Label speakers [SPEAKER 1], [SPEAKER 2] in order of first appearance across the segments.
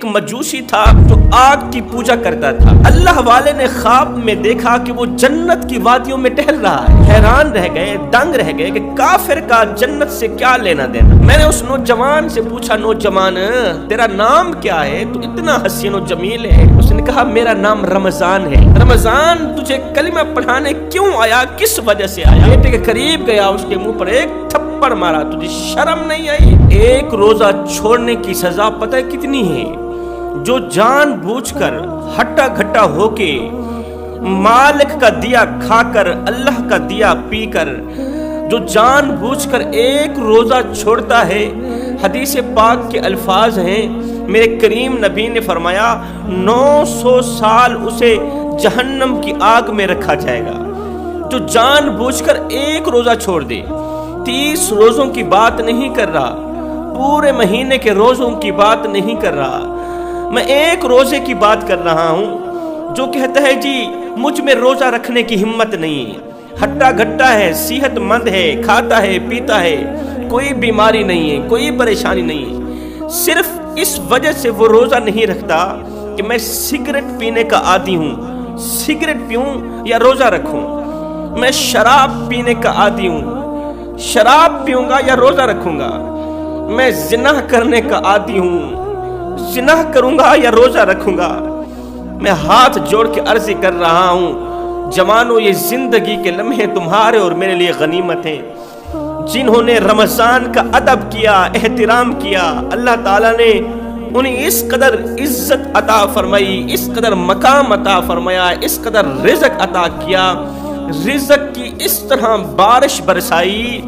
[SPEAKER 1] مجوسی تھا جو آگ کی پوجا کرتا تھا. اللہ والے نے خواب میں دیکھا کہ وہ جنت کی وادیوں میں ٹہل رہا ہے. حیران رہ گئے, دنگ رہ گئے کہ کافر کا جنت سے کیا لینا دینا. میں نے اس نوجوان سے پوچھا, نوجوان تیرا نام کیا ہے, تو اتنا حسین و جمیل ہے. اس نے کہا میرا نام رمضان ہے. رمضان تجھے کلمہ پڑھانے کیوں آیا, کس وجہ سے آیا؟ بیٹے کے قریب گیا, اس کے منہ پر ایک تھپڑ مارا. تجھے شرم نہیں آئی؟ ایک روزہ چھوڑنے کی سزا پتہ ہے کتنی ہے؟ جو جان بوجھ کر ہٹا گھٹا ہو کے مالک کا دیا کھا کر, اللہ کا دیا پی کر, جو جان بوجھ کر ایک روزہ چھوڑتا ہے, حدیث پاک کے الفاظ ہیں, میرے کریم نبی نے فرمایا 900 سال اسے جہنم کی آگ میں رکھا جائے گا. جو جان بوجھ کر ایک روزہ چھوڑ دے. 30 روزوں کی بات نہیں کر رہا, پورے مہینے کے روزوں کی بات نہیں کر رہا, میں ایک روزے کی بات کر رہا ہوں. جو کہتا ہے جی مجھ میں روزہ رکھنے کی ہمت نہیں, ہٹا گھٹا ہے, صحت مند ہے, کھاتا ہے پیتا ہے, کوئی بیماری نہیں ہے, کوئی پریشانی نہیں ہے, صرف اس وجہ سے وہ روزہ نہیں رکھتا کہ میں سگریٹ پینے کا عادی ہوں, سگریٹ پیوں یا روزہ رکھوں, میں شراب پینے کا عادی ہوں, شراب پیوں گا یا روزہ رکھوں گا, میں زنا کرنے کا عادی ہوں, زنا کروں گا یا روزہ رکھوں گا. میں ہاتھ جوڑ کے عرض کر رہا ہوں, جوانوں یہ زندگی کے لمحے تمہارے اور میرے لیے غنیمت ہیں. جنہوں نے رمضان کا ادب کیا, احترام کیا, اللہ تعالیٰ نے انہیں اس قدر عزت عطا فرمائی, اس قدر مقام عطا فرمایا, اس قدر رزق عطا کیا, رزق کی اس طرح بارش برسائی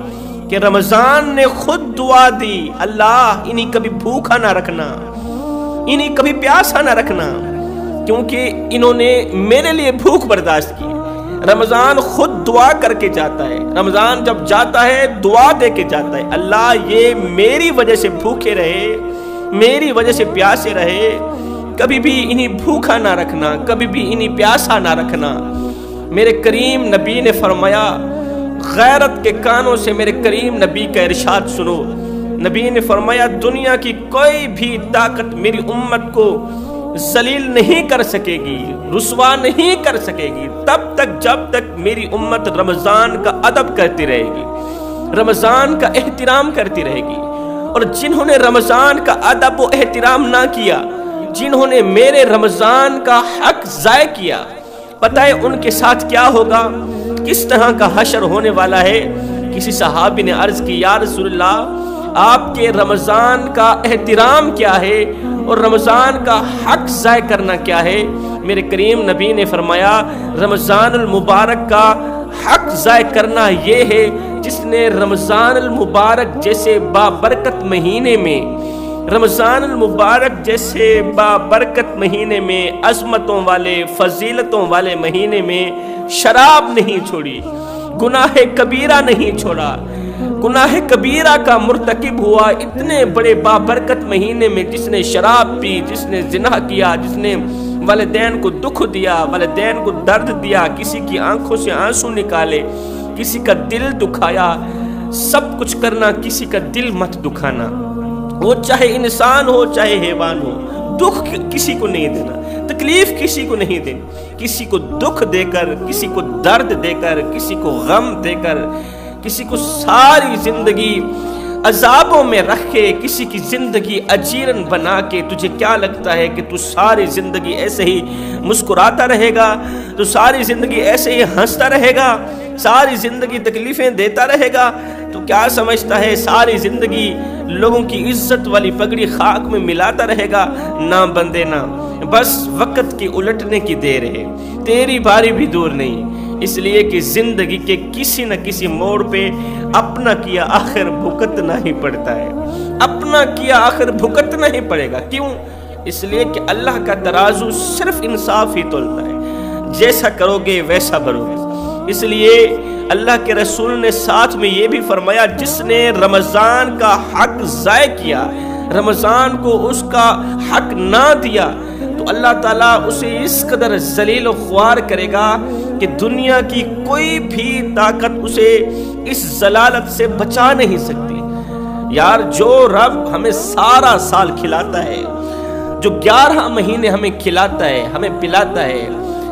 [SPEAKER 1] کہ رمضان نے خود دعا دی, اللہ انہیں کبھی بھوکا نہ رکھنا, انہیں کبھی پیاسا نہ رکھنا, کیونکہ انہوں نے میرے لیے بھوک برداشت کی. رمضان خود دعا کر کے جاتا ہے, رمضان جب جاتا ہے دعا دے کے جاتا ہے, اللہ یہ میری وجہ سے بھوکے رہے, میری وجہ سے پیاسے رہے, کبھی بھی انہیں بھوکا نہ رکھنا, کبھی بھی انہیں پیاسا نہ رکھنا. میرے کریم نبی نے فرمایا, غیرت کے کانوں سے میرے کریم نبی کا ارشاد سنو. نبی نے فرمایا دنیا کی کوئی بھی طاقت میری امت کو ذلیل نہیں کر سکے گی, رسوا نہیں کر سکے گی, تب تک جب تک میری امت رمضان کا ادب کرتی رہے گی, رمضان کا احترام کرتی رہے گی. اور جنہوں نے رمضان کا ادب و احترام نہ کیا, جنہوں نے میرے رمضان کا حق ضائع کیا, پتہ ہے ان کے ساتھ کیا ہوگا, کس طرح کا حشر ہونے والا ہے. کسی صحابی نے عرض کی, یا رسول اللہ آپ کے رمضان کا احترام کیا ہے اور رمضان کا حق ضائع کرنا کیا ہے؟ میرے کریم نبی نے فرمایا رمضان المبارک کا حق ضائع کرنا یہ ہے جس نے رمضان المبارک جیسے بابرکت مہینے میں, رمضان المبارک جیسے بابرکت مہینے میں, عظمتوں والے فضیلتوں والے مہینے میں شراب نہیں چھوڑی, گناہ کبیرہ نہیں چھوڑا, گناہ کبیرہ کا مرتکب ہوا اتنے بڑے بابرکت مہینے میں, جس نے شراب پی, جس نے زنا کیا, جس نے والدین کو دکھ دیا, والدین کو درد دیا, کسی کی آنکھوں سے آنسو نکالے, کسی کا دل دکھایا, سب کچھ کرنا, کسی کا دل مت دکھانا, وہ چاہے انسان ہو چاہے حیوان ہو, دکھ کسی کو نہیں دینا, تکلیف کسی کو نہیں دینی, کسی کو دکھ دے کر, کسی کو درد دے کر, کسی کو غم دے کر, کسی کو ساری زندگی عذابوں میں رکھ کے, کسی کی زندگی اجیرن بنا کے, تجھے کیا لگتا ہے کہ تو ساری زندگی ایسے ہی مسکراتا رہے گا, تو ساری زندگی ایسے ہی ہنستا رہے گا, ساری زندگی تکلیفیں دیتا رہے گا؟ تو کیا سمجھتا ہے ساری زندگی لوگوں کی عزت والی پگڑی خاک میں ملاتا رہے گا؟ نہ بندے نہ, بس وقت کی الٹنے کی دیر ہے, تیری باری بھی دور نہیں. اس لیے کہ زندگی کے کسی نہ کسی موڑ پہ اپنا کیا آخر بھگتنا ہی پڑتا ہے, اپنا کیا آخر بھگتنا ہی پڑے گا. کیوں؟ اس لیے کہ اللہ کا ترازو صرف انصاف ہی تولتا ہے, جیسا کرو گے ویسا بھرو گے. اس لیے اللہ کے رسول نے ساتھ میں یہ بھی فرمایا, جس نے رمضان کا حق ضائع کیا, رمضان کو اس کا حق نہ دیا, تو اللہ تعالیٰ اسے اس قدر ذلیل و خوار کرے گا کہ دنیا کی کوئی بھی طاقت اسے اس ضلالت سے بچا نہیں سکتی. یار جو رب ہمیں سارا سال کھلاتا ہے, جو 11 مہینے ہمیں کھلاتا ہے، ہمیں پلاتا ہے،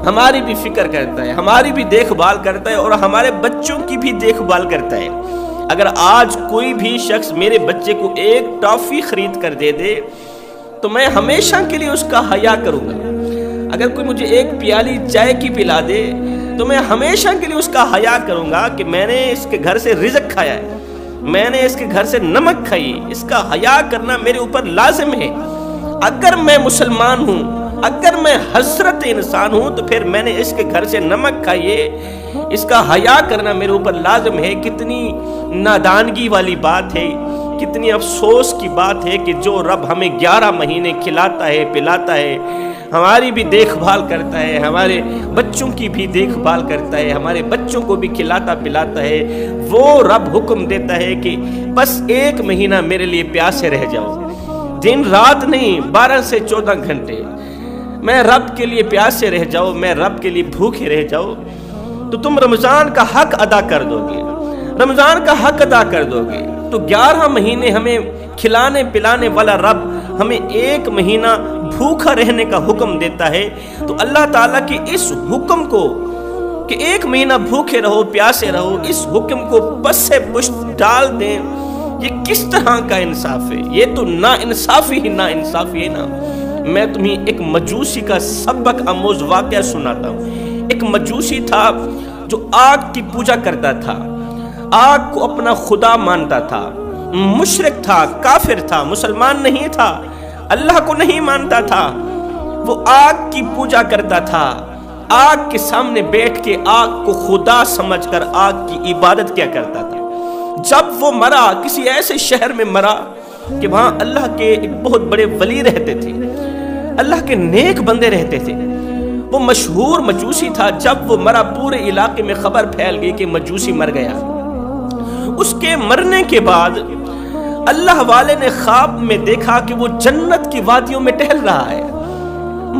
[SPEAKER 1] ہماری بھی فکر کرتا ہے، ہماری بھی دیکھ بھال کرتا ہے اور ہمارے بچوں کی بھی دیکھ بھال کرتا ہے۔ اگر آج کوئی بھی شخص میرے بچے کو ایک ٹافی خرید کر دے دے تو میں ہمیشہ کے لیے اس کا حیا کروں گا۔ اگر کوئی مجھے ایک پیالی چائے کی پلا دے تو میں ہمیشہ کے لیے اس کا حیا کروں گا کہ میں نے اس کے گھر سے رزق کھایا ہے، میں نے اس کے گھر سے نمک کھائی، اس کا حیا کرنا میرے اوپر لازم ہے۔ اگر میں مسلمان ہوں، اگر میں حضرت انسان ہوں تو پھر میں نے اس کے گھر سے نمک کھائیے، اس کا حیا کرنا میرے اوپر لازم ہے۔ کتنی نادانگی والی بات ہے، کتنی افسوس کی بات ہے کہ جو رب ہمیں 11 مہینے کھلاتا ہے، پلاتا ہے، ہماری بھی دیکھ بھال کرتا ہے، ہمارے بچوں کی بھی دیکھ بھال کرتا ہے، ہمارے بچوں کو بھی کھلاتا پلاتا ہے، وہ رب حکم دیتا ہے کہ بس 1 مہینہ میرے لیے پیاسے رہ جاؤ، دن رات نہیں، 12 سے 14 گھنٹے میں رب کے لیے پیاسے رہ جاؤ، میں رب کے لیے بھوکے رہ جاؤ، تو تم رمضان کا حق ادا کر دو گے، رمضان کا حق ادا کر دو گے۔ تو 11 مہینے ہمیں کھلانے پلانے والا رب ہمیں 1 مہینہ بھوکا رہنے کا حکم دیتا ہے۔ تو اللہ تعالیٰ کے اس حکم کو کہ 1 مہینہ بھوکے رہو، پیاسے رہو، اس حکم کو پس پشت ڈال دیں، یہ کس طرح کا انصاف ہے؟ یہ تو نا انصافی ہی نا انصافی ہے نا۔ میں تمہیں ایک مجوسی کا سبق آموز واقعہ سناتا ہوں۔ ایک مجوسی تھا جو آگ کی پوجا کرتا تھا، آگ کو اپنا خدا مانتا تھا، مشرک تھا، کافر تھا، مسلمان نہیں تھا، اللہ کو نہیں مانتا تھا۔ وہ آگ کی پوجا کرتا تھا، آگ کے سامنے بیٹھ کے آگ کو خدا سمجھ کر آگ کی عبادت کیا کرتا تھا۔ جب وہ مرا، کسی ایسے شہر میں مرا کہ وہاں اللہ کے ایک بہت بڑے ولی رہتے تھے، اللہ کے نیک بندے رہتے تھے، وہ مشہور مجوسی تھا۔ جب وہ مرا پورے علاقے میں خبر پھیل گئی کہ مجوسی مر گیا۔ اس کے مرنے کے بعد اللہ والے نے خواب میں دیکھا کہ وہ جنت کی وادیوں میں ٹہل رہا ہے،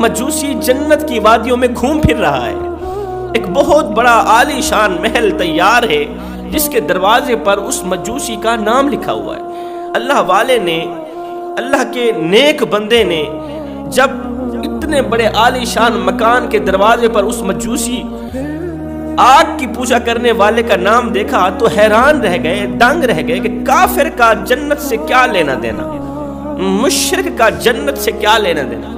[SPEAKER 1] مجوسی جنت کی وادیوں میں گھوم پھر رہا ہے۔ ایک بہت بڑا عالی شان محل تیار ہے جس کے دروازے پر اس مجوسی کا نام لکھا ہوا ہے۔ اللہ والے نے، اللہ کے نیک بندے نے جب اتنے بڑے عالی شان مکان کے دروازے پر اس مجوسی آگ کی پوجا کرنے والے کا نام دیکھا تو حیران رہ گئے، دنگ رہ گئے کہ کافر کا جنت سے کیا لینا دینا، مشرک کا جنت سے کیا لینا دینا۔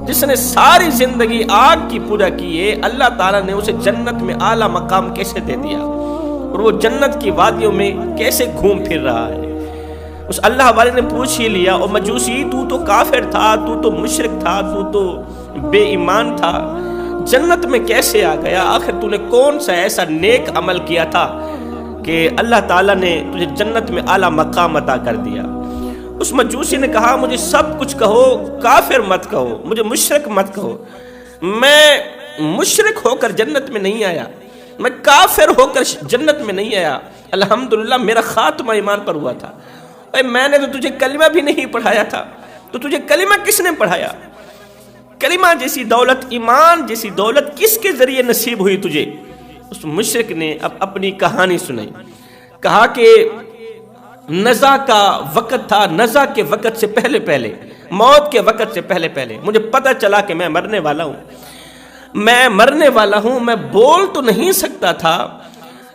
[SPEAKER 1] جس نے ساری زندگی آگ کی پوجا کی ہے، اللہ تعالیٰ نے اسے جنت میں اعلیٰ مقام کیسے دے دیا، اور وہ جنت کی وادیوں میں کیسے گھوم پھر رہا ہے۔ اس اللہ والے نے پوچھ ہی لیا، اور مجوسی تو تو کافر تھا، تو تو مشرک تھا، تو تو بے ایمان تھا، جنت میں کیسے آ گیا؟ آخر تو نے کون سا ایسا نیک عمل کیا تھا کہ اللہ تعالیٰ نے تجھے جنت میں اعلیٰ مقام عطا کر دیا؟ اس مجوسی نے کہا مجھے سب کچھ کہو، کافر مت کہو، مجھے مشرک مت کہو، میں مشرک ہو کر جنت میں نہیں آیا، میں کافر ہو کر جنت میں نہیں آیا، الحمدللہ میرا خاتمہ ایمان پر ہوا تھا۔ اے میں نے تو تجھے کلمہ بھی نہیں پڑھایا تھا، تو تجھے کلمہ کس نے پڑھایا؟ کلمہ جیسی دولت، ایمان جیسی دولت کس کے ذریعے نصیب ہوئی تجھے؟ اس مشرک نے اب اپنی کہانی سنائی، کہا کہ نزا کا وقت تھا، نزا کے وقت سے پہلے پہلے، موت کے وقت سے پہلے پہلے مجھے پتہ چلا کہ میں مرنے والا ہوں، میں مرنے والا ہوں۔ میں بول تو نہیں سکتا تھا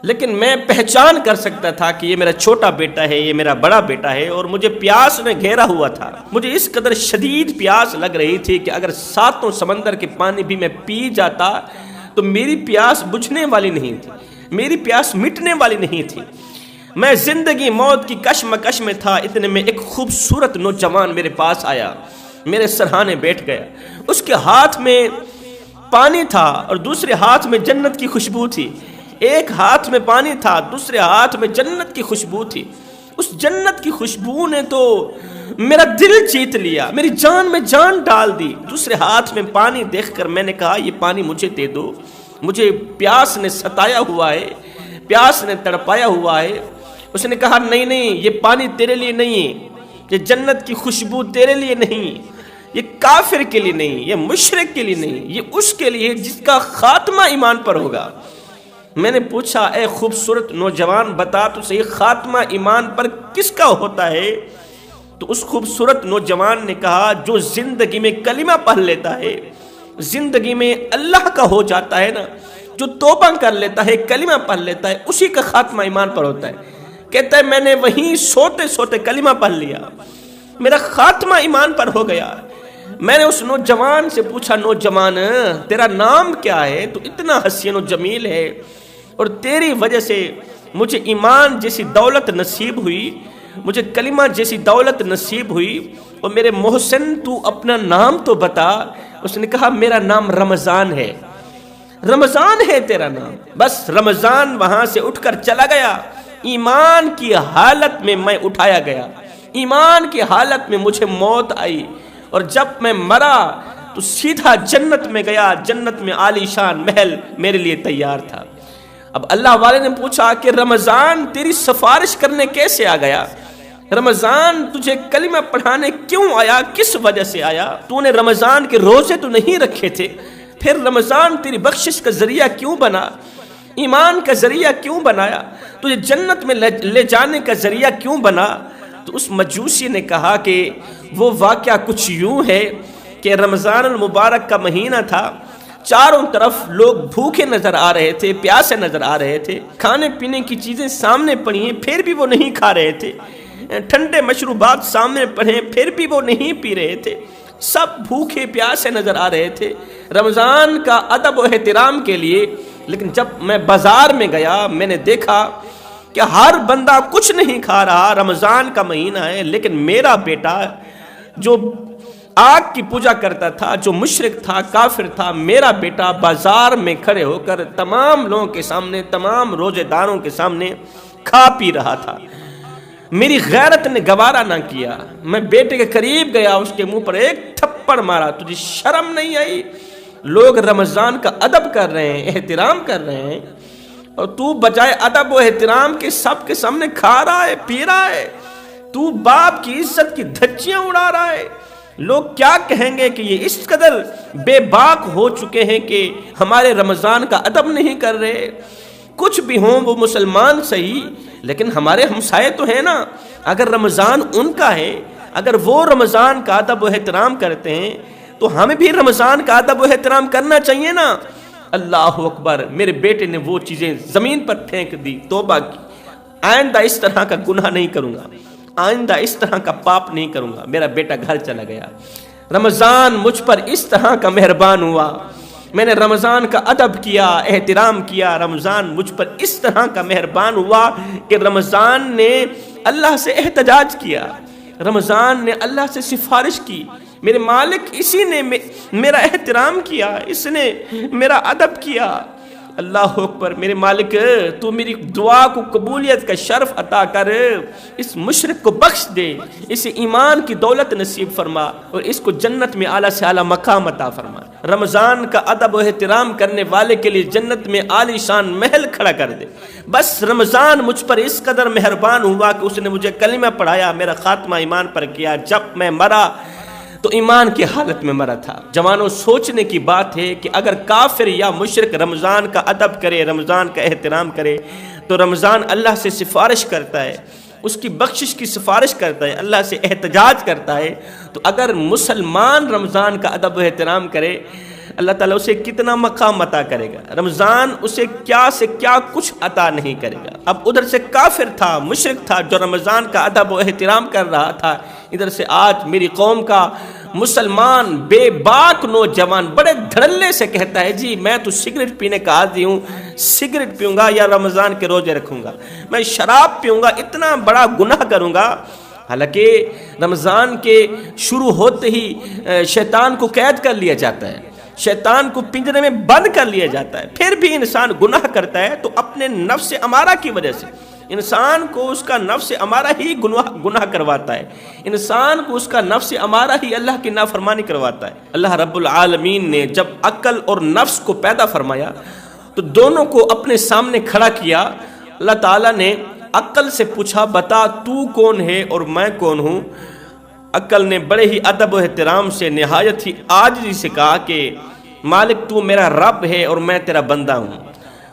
[SPEAKER 1] لیکن میں پہچان کر سکتا تھا کہ یہ میرا چھوٹا بیٹا ہے، یہ میرا بڑا بیٹا ہے، اور مجھے پیاس نے گھیرا ہوا تھا۔ مجھے اس قدر شدید پیاس لگ رہی تھی کہ اگر 7 سمندر کے پانی بھی میں پی جاتا تو میری پیاس بجھنے والی نہیں تھی، میری پیاس مٹنے والی نہیں تھی۔ میں زندگی موت کی کشمکش میں تھا، اتنے میں ایک خوبصورت نوجوان میرے پاس آیا، میرے سرہانے بیٹھ گیا۔ اس کے ہاتھ میں پانی تھا اور دوسرے ہاتھ میں جنت کی خوشبو تھی۔ ایک ہاتھ میں پانی تھا، دوسرے ہاتھ میں جنت کی خوشبو تھی۔ اس جنت کی خوشبو نے تو میرا دل جیت لیا، میری جان میں جان ڈال دی۔ دوسرے ہاتھ میں پانی دیکھ کر میں نے کہا یہ پانی مجھے دے دو، مجھے پیاس نے ستایا ہوا ہے، پیاس نے تڑپایا ہوا ہے۔ اس نے کہا نہیں نہیں، یہ پانی تیرے لیے نہیں ہے، یہ جنت کی خوشبو تیرے لیے نہیں، یہ کافر کے لیے نہیں، یہ مشرک کے لیے نہیں، یہ اس کے لیے جس کا خاتمہ ایمان پر ہوگا۔ میں نے پوچھا اے خوبصورت نوجوان بتا تو صحیح، خاتمہ ایمان پر کس کا ہوتا ہے؟ تو اس خوبصورت نوجوان نے کہا جو زندگی میں کلمہ پڑھ لیتا ہے، زندگی میں اللہ کا ہو جاتا ہے نا، جو توبہ کر لیتا ہے، کلمہ پڑھ لیتا ہے، اسی کا خاتمہ ایمان پر ہوتا ہے۔ کہتا ہے میں نے وہیں سوتے سوتے کلمہ پڑھ لیا، میرا خاتمہ ایمان پر ہو گیا۔ میں نے اس نوجوان سے پوچھا، نوجوان تیرا نام کیا ہے؟ تو اتنا حسین و جمیل ہے، اور تیری وجہ سے مجھے ایمان جیسی دولت نصیب ہوئی، مجھے کلمہ جیسی دولت نصیب ہوئی، اور میرے محسن تو اپنا نام تو بتا۔ اس نے کہا میرا نام رمضان ہے، رمضان ہے تیرا نام۔ بس رمضان وہاں سے اٹھ کر چلا گیا، ایمان کی حالت میں میں اٹھایا گیا، ایمان کی حالت میں مجھے موت آئی، اور جب میں مرا تو سیدھا جنت میں گیا، جنت میں عالی شان محل میرے لیے تیار تھا۔ اب اللہ والے نے پوچھا کہ رمضان تیری سفارش کرنے کیسے آ گیا؟ رمضان تجھے کلمہ پڑھانے کیوں آیا؟ کس وجہ سے آیا؟ تو نے رمضان کے روزے تو نہیں رکھے تھے، پھر رمضان تیری بخشش کا ذریعہ کیوں بنا؟ ایمان کا ذریعہ کیوں بنایا؟ تجھے جنت میں لے جانے کا ذریعہ کیوں بنا؟ تو اس مجوسی نے کہا کہ وہ واقعہ کچھ یوں ہے کہ رمضان المبارک کا مہینہ تھا، چاروں طرف لوگ بھوکے نظر آ رہے تھے، پیاسے نظر آ رہے تھے، کھانے پینے کی چیزیں سامنے پڑی ہیں پھر بھی وہ نہیں کھا رہے تھے، ٹھنڈے مشروبات سامنے پڑے پھر بھی وہ نہیں پی رہے تھے، سب بھوکے پیاسے نظر آ رہے تھے رمضان کا ادب و احترام کے لیے۔ لیکن جب میں بازار میں گیا، میں نے دیکھا کہ ہر بندہ کچھ نہیں کھا رہا، رمضان کا مہینہ ہے، لیکن میرا بیٹا جو آگ کی پوجا کرتا تھا، جو مشرک تھا، کافر تھا، میرا بیٹا بازار میں کھڑے ہو کر تمام لوگوں کے سامنے، تمام روزے داروں کے سامنے کھا پی رہا تھا۔ میری غیرت نے گوارا نہ کیا، میں بیٹے کے قریب گیا، اس کے منہ پر ایک تھپڑ مارا، تجھے شرم نہیں آئی؟ لوگ رمضان کا ادب کر رہے ہیں، احترام کر رہے ہیں، اور تو بجائے ادب و احترام کے سب کے سامنے کھا رہا ہے، پی رہا ہے، تو باپ کی عزت کی دھچیاں اڑا رہا ہے۔ لوگ کیا کہیں گے کہ یہ اس قدر بے باک ہو چکے ہیں کہ ہمارے رمضان کا ادب نہیں کر رہے۔ کچھ بھی ہوں وہ مسلمان صحیح، لیکن ہمارے ہمسائے تو ہیں نا، اگر رمضان ان کا ہے، اگر وہ رمضان کا ادب و احترام کرتے ہیں تو ہمیں بھی رمضان کا ادب و احترام کرنا چاہیے نا۔ اللہ اکبر، میرے بیٹے نے وہ چیزیں زمین پر پھینک دی، توبہ کی، آئندہ اس طرح کا گناہ نہیں کروں گا، آئندہ اس طرح کا پاپ نہیں کروں گا۔ میرا بیٹا گھر چلا گیا۔ رمضان مجھ پر اس طرح کا مہربان ہوا، میں نے رمضان کا ادب کیا، احترام کیا، رمضان مجھ پر اس طرح کا مہربان ہوا کہ رمضان نے اللہ سے احتجاج کیا، رمضان نے اللہ سے سفارش کی۔ میرے مالک اسی نے میرا احترام کیا، اس نے میرا ادب کیا۔ اللہ اکبر، میرے مالک تو میری دعا کو قبولیت کا شرف عطا کر، اس مشرک کو بخش دے، اسے ایمان کی دولت نصیب فرما، اور اس کو جنت میں اعلیٰ سے اعلیٰ مقام عطا فرما۔ رمضان کا ادب و احترام کرنے والے کے لیے جنت میں عالی شان محل کھڑا کر دے۔ بس رمضان مجھ پر اس قدر مہربان ہوا کہ اس نے مجھے کلمہ پڑھایا، میرا خاتمہ ایمان پر کیا۔ جب میں مرا تو ایمان کی حالت میں مرا تھا۔ جوانوں، سوچنے کی بات ہے کہ اگر کافر یا مشرک رمضان کا ادب کرے، رمضان کا احترام کرے، تو رمضان اللہ سے سفارش کرتا ہے، اس کی بخشش کی سفارش کرتا ہے، اللہ سے احتجاج کرتا ہے۔ تو اگر مسلمان رمضان کا ادب و احترام کرے، اللہ تعالیٰ اسے کتنا مقام عطا کرے گا۔ رمضان اسے کیا سے کیا کچھ عطا نہیں کرے گا۔ اب ادھر سے کافر تھا، مشرک تھا جو رمضان کا ادب و احترام کر رہا تھا، ادھر سے آج میری قوم کا مسلمان بے باک نوجوان بڑے دھڑلے سے کہتا ہے جی میں تو سگریٹ پینے کا عادی ہوں، سگریٹ پیوں گا یا رمضان کے روزے رکھوں گا، میں شراب پیوں گا، اتنا بڑا گناہ کروں گا۔ حالانکہ رمضان کے شروع ہوتے ہی شیطان کو قید کر لیا جاتا ہے، شیطان کو پنجرے میں بند کر لیا جاتا ہے، پھر بھی انسان گناہ کرتا ہے تو اپنے نفس امارہ کی وجہ سے انسان کو اس کا نفس امارہ ہی گناہ کرواتا ہے، انسان کو اس کا نفس امارہ ہی اللہ کی نافرمانی کرواتا ہے۔ اللہ رب العالمین نے جب عقل اور نفس کو پیدا فرمایا تو دونوں کو اپنے سامنے کھڑا کیا۔ اللہ تعالیٰ نے عقل سے پوچھا بتا تو کون ہے اور میں کون ہوں؟ عقل نے بڑے ہی ادب و احترام سے نہایت ہی عاجزی سے کہا کہ مالک تو میرا رب ہے اور میں تیرا بندہ ہوں۔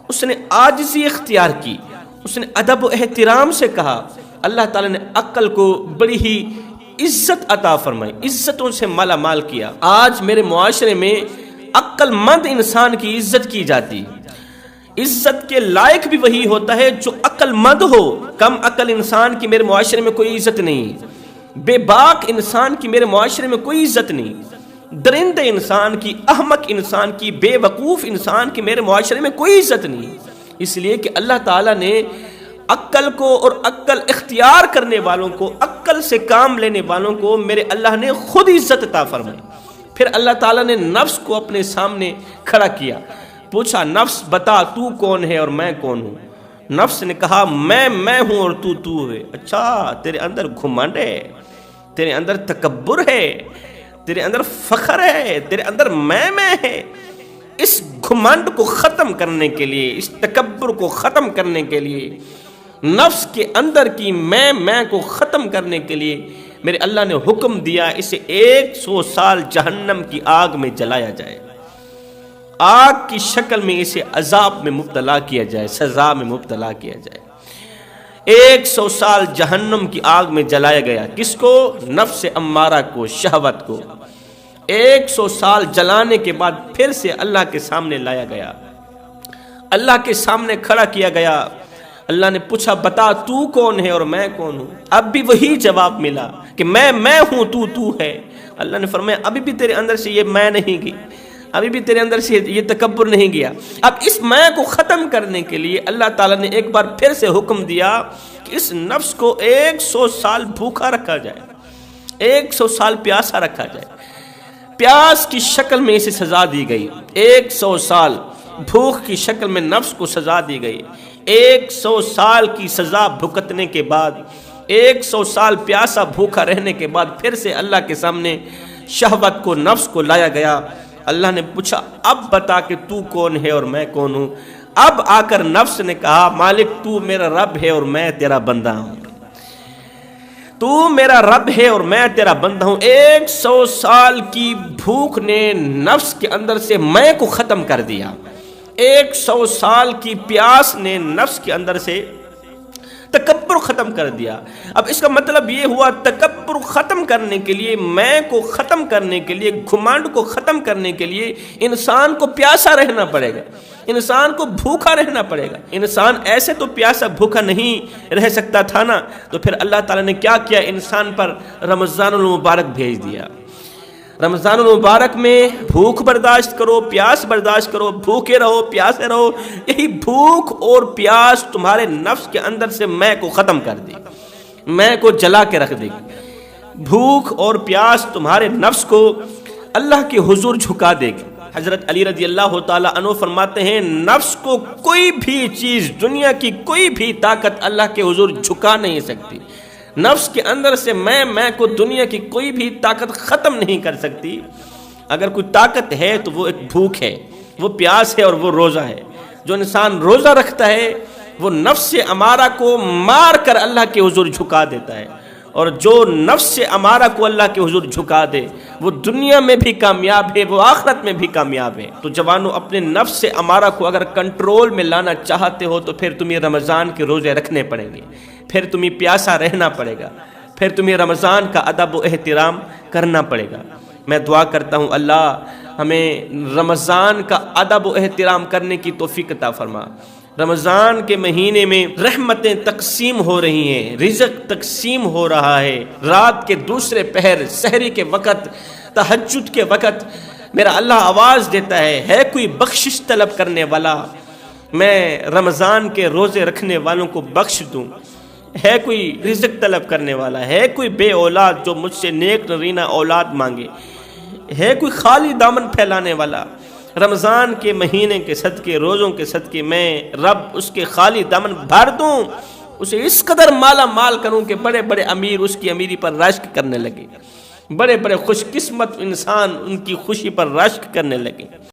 [SPEAKER 1] اس نے عاجزی اختیار کی، اس نے ادب و احترام سے کہا۔ اللہ تعالیٰ نے عقل کو بڑی ہی عزت عطا فرمائی، عزتوں سے مالا مال کیا۔ آج میرے معاشرے میں عقل مند انسان کی عزت کی جاتی، عزت کے لائق بھی وہی ہوتا ہے جو عقل مند ہو۔ کم عقل انسان کی میرے معاشرے میں کوئی عزت نہیں، بے باک انسان کی میرے معاشرے میں کوئی عزت نہیں، درند انسان کی، احمق انسان کی، بے وقوف انسان کی میرے معاشرے میں کوئی عزت نہیں۔ اس لیے کہ اللہ تعالیٰ نے عقل کو اور عقل اختیار کرنے والوں کو، عقل سے کام لینے والوں کو میرے اللہ نے خود عزت عطا فرمائی۔ پھر اللہ تعالیٰ نے نفس کو اپنے سامنے کھڑا کیا، پوچھا نفس بتا تو کون ہے اور میں کون ہوں؟ نفس نے کہا میں ہوں اور تو ہے۔ اچھا، تیرے اندر گھمنڈ ہے، تیرے اندر تکبر ہے، تیرے اندر فخر ہے، تیرے اندر میں ہے۔ اس گھمنڈ کو ختم کرنے کے لیے، اس تکبر کو ختم کرنے کے لیے، نفس کے اندر کی میں کو ختم کرنے کے لیے میرے اللہ نے حکم دیا اسے 100 سال جہنم کی آگ میں جلایا جائے، آگ کی شکل میں اسے عذاب میں مبتلا کیا جائے، سزا میں مبتلا کیا جائے۔ 100 سال جہنم کی آگ میں جلایا گیا، کس کو؟ نفس امارہ کو، شہوت کو۔ 100 سال جلانے کے بعد پھر سے اللہ کے سامنے لایا گیا، اللہ کے سامنے کھڑا کیا گیا۔ اللہ نے پوچھا بتا تو کون ہے اور میں کون ہوں؟ اب بھی وہی جواب ملا کہ میں ہوں، تو ہے۔ اللہ نے فرمایا ابھی بھی تیرے اندر سے یہ میں نہیں گئی، ابھی بھی تیرے اندر سے یہ تکبر نہیں گیا۔ اب اس میں کو ختم کرنے کے لیے اللہ تعالیٰ نے ایک بار پھر سے حکم دیا کہ اس نفس کو 100 سال بھوکا رکھا جائے، 100 سال پیاسا رکھا جائے۔ پیاس کی شکل میں اسے سزا دی گئی، 100 سال بھوک کی شکل میں نفس کو سزا دی گئی۔ 100 سال کی سزا بھگتنے کے بعد، 100 سال پیاسا بھوکا رہنے کے بعد پھر سے اللہ کے سامنے شہوت کو، نفس کو لایا گیا۔ اللہ نے پوچھا اب بتا کہ تو کون ہے اور میں کون ہوں؟ اب آ کر نفس نے کہا مالک تو میرا رب ہے اور میں تیرا بندہ ہوں، تو میرا رب ہے اور میں تیرا بندہ ہوں۔ 100 سال کی بھوک نے نفس کے اندر سے میں کو ختم کر دیا، 100 سال کی پیاس نے نفس کے اندر سے تکبر ختم کر دیا۔ اب اس کا مطلب یہ ہوا تکبر ختم کرنے کے لیے، میں کو ختم کرنے کے لیے، گھمنڈ کو ختم کرنے کے لیے انسان کو پیاسا رہنا پڑے گا، انسان کو بھوکا رہنا پڑے گا۔ انسان ایسے تو پیاسا بھوکا نہیں رہ سکتا تھا نا، تو پھر اللہ تعالیٰ نے کیا کیا؟ انسان پر رمضان المبارک بھیج دیا۔ رمضان المبارک میں بھوک برداشت کرو، پیاس برداشت کرو، بھوکے رہو، پیاسے رہو۔ یہی بھوک اور پیاس تمہارے نفس کے اندر سے میں کو ختم کر دے گی، میں کو جلا کے رکھ دے گی۔ بھوک اور پیاس تمہارے نفس کو اللہ کے حضور جھکا دے گی۔ حضرت علی رضی اللہ تعالیٰ عنہ فرماتے ہیں نفس کو کوئی بھی چیز، دنیا کی کوئی بھی طاقت اللہ کے حضور جھکا نہیں سکتی۔ نفس کے اندر سے میں کو دنیا کی کوئی بھی طاقت ختم نہیں کر سکتی۔ اگر کوئی طاقت ہے تو وہ ایک بھوک ہے، وہ پیاس ہے اور وہ روزہ ہے۔ جو انسان روزہ رکھتا ہے وہ نفس امارہ کو مار کر اللہ کے حضور جھکا دیتا ہے، اور جو نفس امارہ کو اللہ کے حضور جھکا دے وہ دنیا میں بھی کامیاب ہے، وہ آخرت میں بھی کامیاب ہے۔ تو جوانوں، اپنے نفس امارہ کو اگر کنٹرول میں لانا چاہتے ہو تو پھر تمہیں رمضان کے روزے رکھنے پڑیں گے، پھر تمہیں پیاسا رہنا پڑے گا، پھر تمہیں رمضان کا ادب و احترام کرنا پڑے گا۔ میں دعا کرتا ہوں اللہ ہمیں رمضان کا ادب و احترام کرنے کی توفیق عطا فرما۔ رمضان کے مہینے میں رحمتیں تقسیم ہو رہی ہیں، رزق تقسیم ہو رہا ہے۔ رات کے دوسرے پہر، سحری کے وقت، تہجد کے وقت میرا اللہ آواز دیتا ہے کوئی بخشش طلب کرنے والا؟ میں رمضان کے روزے رکھنے والوں کو بخش دوں۔ ہے کوئی رزق طلب کرنے والا؟ ہے کوئی بے اولاد جو مجھ سے نیک نرینہ اولاد مانگے؟ ہے کوئی خالی دامن پھیلانے والا؟ رمضان کے مہینے کے صدقے، روزوں کے صدقے میں رب اس کے خالی دامن بھر دوں، اسے اس قدر مالا مال کروں کہ بڑے بڑے امیر اس کی امیری پر رشک کرنے لگے، بڑے بڑے خوش قسمت انسان ان کی خوشی پر رشک کرنے لگے۔